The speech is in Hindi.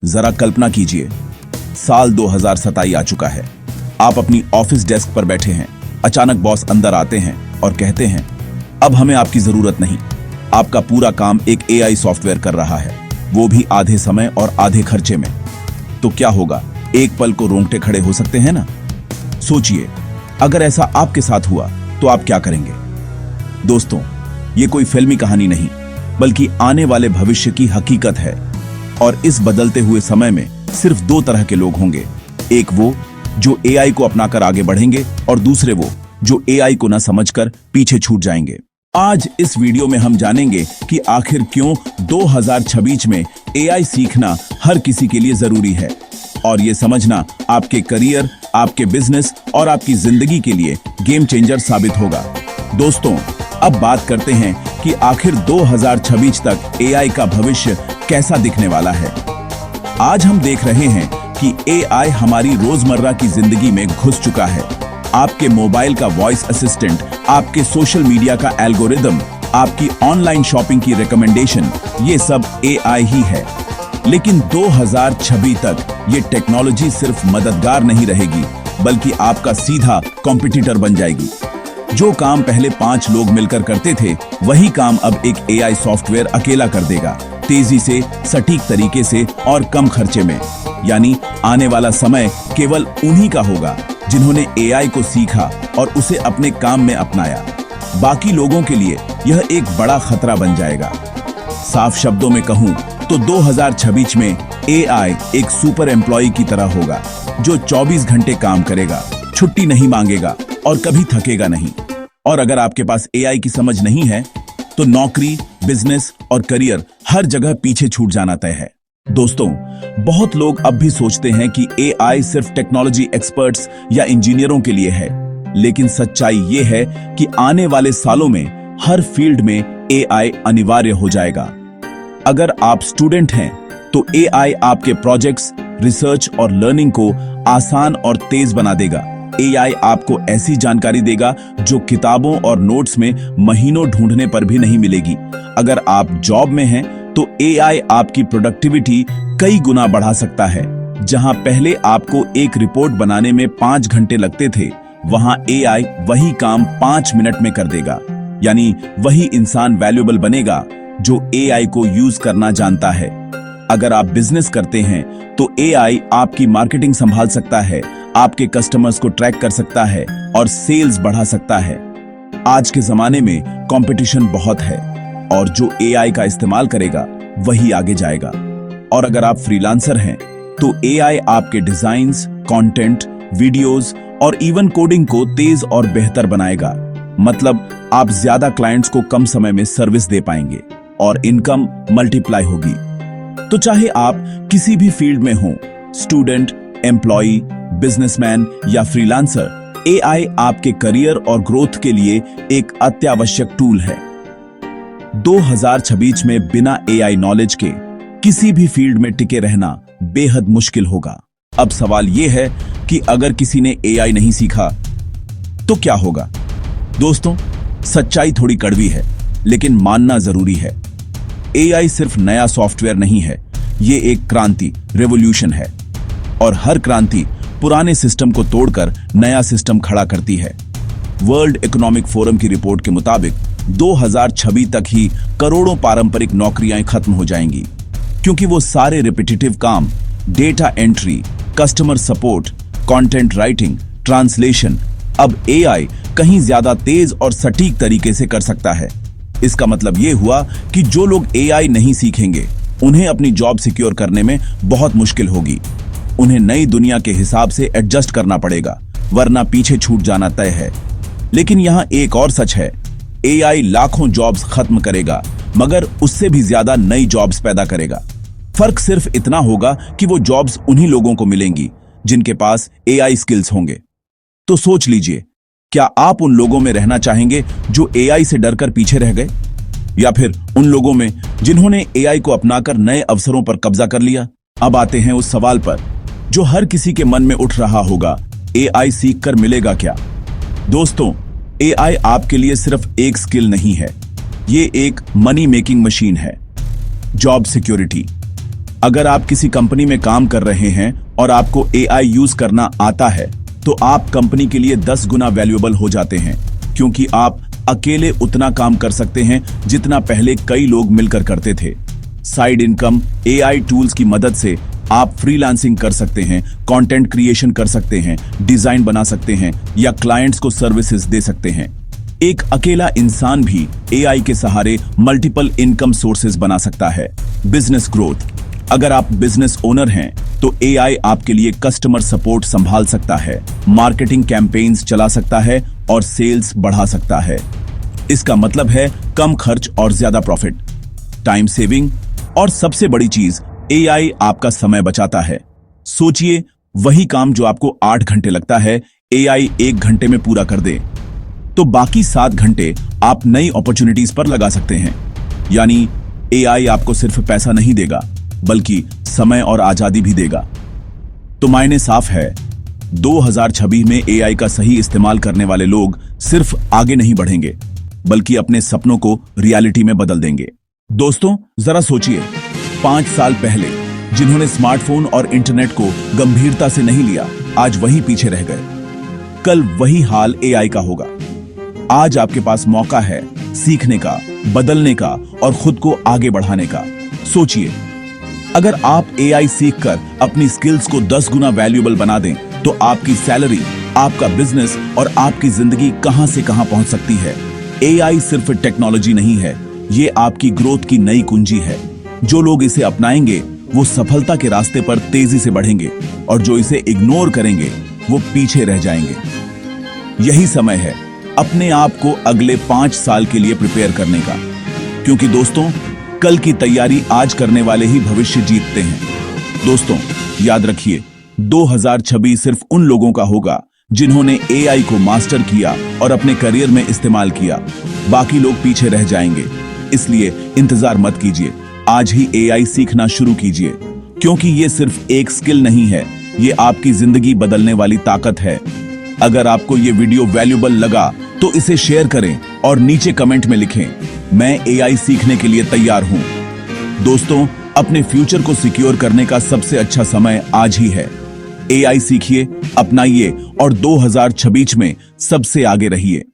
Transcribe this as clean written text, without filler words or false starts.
जरा कल्पना कीजिए, साल 2027 आ चुका है। आप अपनी ऑफिस डेस्क पर बैठे हैं। अचानक बॉस अंदर आते हैं और कहते हैं, अब हमें आपकी जरूरत नहीं। आपका पूरा काम एक एआई सॉफ्टवेयर कर रहा है, वो भी आधे समय और आधे खर्चे में। तो क्या होगा? एक पल को रोंगटे खड़े हो सकते हैं ना? सोचिए, अगर ऐसा आपके साथ हुआ तो आप क्या करेंगे? दोस्तों, ये कोई फिल्मी कहानी नहीं, बल्कि आने वाले भविष्य की हकीकत है। और इस बदलते हुए समय में सिर्फ दो तरह के लोग होंगे। एक वो जो एआई को अपनाकर आगे बढ़ेंगे और दूसरे वो जो एआई को न समझकर पीछे छूट जाएंगे। आज इस वीडियो में हम जानेंगे कि आखिर क्यों 2026 में एआई सीखना हर किसी के लिए जरूरी है, और ये समझना आपके करियर, आपके बिजनेस और आपकी जिंदगी के लिए गेम चेंजर साबित होगा। दोस्तों, अब बात करते हैं कि आखिर 2026 तक एआई का भविष्य कैसा दिखने वाला है। आज हम देख रहे हैं कि एआई हमारी रोजमर्रा की जिंदगी में घुस चुका है। आपके मोबाइल का वॉइस असिस्टेंट, आपके सोशल मीडिया का एल्गोरिदम, आपकी ऑनलाइन शॉपिंग की रिकमेंडेशन, ये सब एआई ही है। लेकिन 2026 तक ये टेक्नोलॉजी सिर्फ मददगार नहीं रहेगी, बल्कि आपका सीधा कॉम्पिटिटर बन जाएगी। जो काम पहले 5 लोग मिलकर करते थे, वही काम अब एक एआई सॉफ्टवेयर अकेला कर देगा, तेजी से, सटीक तरीके से और कम खर्चे में। यानी आने वाला समय केवल उन्हीं का होगा जिन्होंने एआई को सीखा और उसे अपने काम में अपनाया। बाकी लोगों के लिए यह एक बड़ा खतरा बन जाएगा। साफ शब्दों में कहूं तो 2026 में एआई एक सुपर एम्प्लॉय की तरह होगा, जो 24 घंटे काम करेगा, छुट्टी नहीं मांगेगा और कभी थकेगा नहीं। और अगर आपके पास एआई की समझ नहीं है, तो नौकरी, बिजनेस और करियर हर जगह पीछे छूट जाना तय है। दोस्तों, बहुत लोग अब भी सोचते हैं कि एआई सिर्फ टेक्नोलॉजी एक्सपर्ट्स या इंजीनियरों के लिए है, लेकिन सच्चाई ये है कि आने वाले सालों में हर फील्ड में एआई अनिवार्य हो जाएगा। अगर आप स्टूडेंट हैं, तो एआई आपके प्रोजेक्ट्स, रिसर्च और लर्निंग को आसान और तेज बना देगा। एआई आपको ऐसी जानकारी देगा जो किताबों और नोट्स में महीनों ढूंढने पर भी नहीं मिलेगी। अगर आप जॉब में हैं, तो एआई आपकी प्रोडक्टिविटी कई गुना बढ़ा सकता है। जहां पहले आपको एक रिपोर्ट बनाने में 5 घंटे लगते थे, वहां एआई वही काम 5 मिनट में कर देगा। यानी वही इंसान वैल्यूएबल बनेगा जो एआई को यूज करना जानता है। अगर आप बिजनेस करते हैं, तो एआई आपकी मार्केटिंग संभाल सकता है, आपके कस्टमर्स को ट्रैक कर सकता है और सेल्स बढ़ा सकता है। आज के जमाने में कंपटीशन बहुत है, और जो एआई का इस्तेमाल करेगा वही आगे जाएगा। और अगर आप फ्रीलांसर हैं, तो एआई आपके डिजाइन्स, कंटेंट, वीडियोस और इवन कोडिंग को तेज और बेहतर बनाएगा। मतलब आप ज्यादा क्लाइंट्स को कम समय में सर्विस दे पाएंगे और इनकम मल्टीप्लाई होगी। तो चाहे आप किसी भी फील्ड में हो, स्टूडेंट, एम्प्लॉई, बिजनेसमैन या फ्रीलांसर, एआई आपके करियर और ग्रोथ के लिए एक अत्यावश्यक टूल है। 2026 में बिना एआई नॉलेज के किसी भी फील्ड में टिके रहना बेहद मुश्किल होगा। अब सवाल यह है कि अगर किसी ने एआई नहीं सीखा तो क्या होगा? दोस्तों, सच्चाई थोड़ी कड़वी है, लेकिन मानना जरूरी है। एआई सिर्फ नया सॉफ्टवेयर नहीं है, ये एक क्रांति, रेवोल्यूशन है। और हर क्रांति पुराने सिस्टम को तोड़कर नया सिस्टम खड़ा करती है। वर्ल्ड इकोनॉमिक फोरम की रिपोर्ट के मुताबिक 2026 तक ही करोड़ों पारंपरिक नौकरियां खत्म हो जाएंगी, क्योंकि वो सारे रिपीटेटिव काम, data entry, customer support, content writing, translation, अब एआई कहीं ज्यादा तेज और सटीक तरीके से कर सकता है। इसका मतलब ये हुआ कि जो लोग एआई नहीं सीखेंगे, उन्हें अपनी जॉब सिक्योर करने में बहुत मुश्किल होगी। उन्हें नई दुनिया के हिसाब से एडजस्ट करना पड़ेगा, वरना पीछे छूट जाना तय है। लेकिन यहां एक और सच है, एआई लाखों जॉब्स खत्म करेगा, मगर उससे भी ज्यादा नई जॉब्स पैदा करेगा। फर्क सिर्फ इतना होगा कि वो जॉब्स उन्हीं लोगों को मिलेंगी जिनके पास एआई स्किल्स होंगे। तो सोच लीजिए, क्या आप उन लोगों में रहना चाहेंगे जो एआई से डरकर पीछे रह गए, या फिर उन लोगों में जिन्होंने एआई को अपनाकर नए अवसरों पर कब्जा कर लिया? अब आते हैं उस सवाल पर जो हर किसी के मन में उठ रहा होगा, एआई सीखकर मिलेगा क्या? दोस्तों, एआई आपके लिए सिर्फ एक स्किल नहीं है, ये एक मनी मेकिंग मशीन है। जॉब सिक्योरिटी, अगर आप किसी कंपनी में काम कर रहे हैं और आपको AI यूज करना आता है तो आप कंपनी के लिए 10 गुना वैल्यूएबल हो जाते हैं, क्योंकि आप अकेले उतना काम कर सकते हैं जितना पहले कई लोग मिलकर करते थे। साइड इनकम AI टूल्स की मदद से आप फ्रीलांसिंग कर सकते हैं, कंटेंट क्रिएशन कर सकते हैं, डिजाइन बना सकते हैं या क्लाइंट्स को सर्विसेज दे सकते हैं। एक अकेला इंसान भी AI के सहारे मल्टीपल इनकम सोर्सेज बना सकता है। बिजनेस ग्रोथ, अगर आप बिजनेस ओनर हैं तो AI आपके लिए कस्टमर सपोर्ट संभाल सकता है, मार्केटिंग कैंपेन्स चला सकता है और सेल्स बढ़ा सकता है। इसका मतलब है कम खर्च और ज्यादा प्रॉफिट, टाइम सेविंग, और सबसे बड़ी चीज AI आपका समय बचाता है। सोचिए, वही काम जो आपको 8 घंटे लगता है AI 1 घंटे में पूरा कर दे, तो बाकी 7 घंटे आप नई अपॉर्चुनिटीज पर लगा सकते हैं। यानी AI आपको सिर्फ पैसा नहीं देगा बल्कि समय और आजादी भी देगा। तो मायने साफ है, 2026 में AI का सही इस्तेमाल करने वाले लोग सिर्फ आगे नहीं बढ़ेंगे बल्कि अपने सपनों को रियलिटी में बदल देंगे। दोस्तों, जरा सोचिए, 5 साल पहले जिन्होंने स्मार्टफोन और इंटरनेट को गंभीरता से नहीं लिया, आज वही पीछे रह गए। कल वही हाल AI का होगा। आज आपके पास मौका है सीखने का, बदलने का और खुद को आगे बढ़ाने का। सोचिए, अगर आप AI सीखकर अपनी स्किल्स को 10 गुना वैल्यूएबल बना दें तो आपकी सैलरी, आपका बिजनेस और आपकी जिंदगी कहां से कहां पहुंच सकती है। AI सिर्फ टेक्नोलॉजी नहीं है, ये आपकी ग्रोथ की नई कुंजी है। जो लोग इसे अपनाएंगे वो सफलता के रास्ते पर तेजी से बढ़ेंगे और जो इसे इग्नोर करेंगे वो पीछे रह जाएंगे। यही समय है अपने आप को अगले 5 साल के लिए प्रिपेयर करने का, क्योंकि दोस्तों, कल की तैयारी आज करने वाले ही भविष्य जीतते हैं। दोस्तों, याद रखिए, 2026 सिर्फ उन लोगों का होगा जिन्होंने AI को मास्टर किया और अपने करियर में इस्तेमाल किया। बाकी लोग पीछे रह जाएंगे। इसलिए इंतजार मत कीजिए, आज ही AI सीखना शुरू कीजिए, क्योंकि ये सिर्फ एक स्किल नहीं है, ये आपकी जिंदगी बदलने वाली ताकत है। अगर आपको ये वीडियो वैल्यूएबल लगा तो इसे शेयर करें और नीचे कमेंट में लिखें, मैं AI सीखने के लिए तैयार हूं। दोस्तों, अपने फ्यूचर को सिक्योर करने का सबसे अच्छा समय आज ही है। AI सीखिए, अपनाइए और 2026 में सबसे आगे रहिए।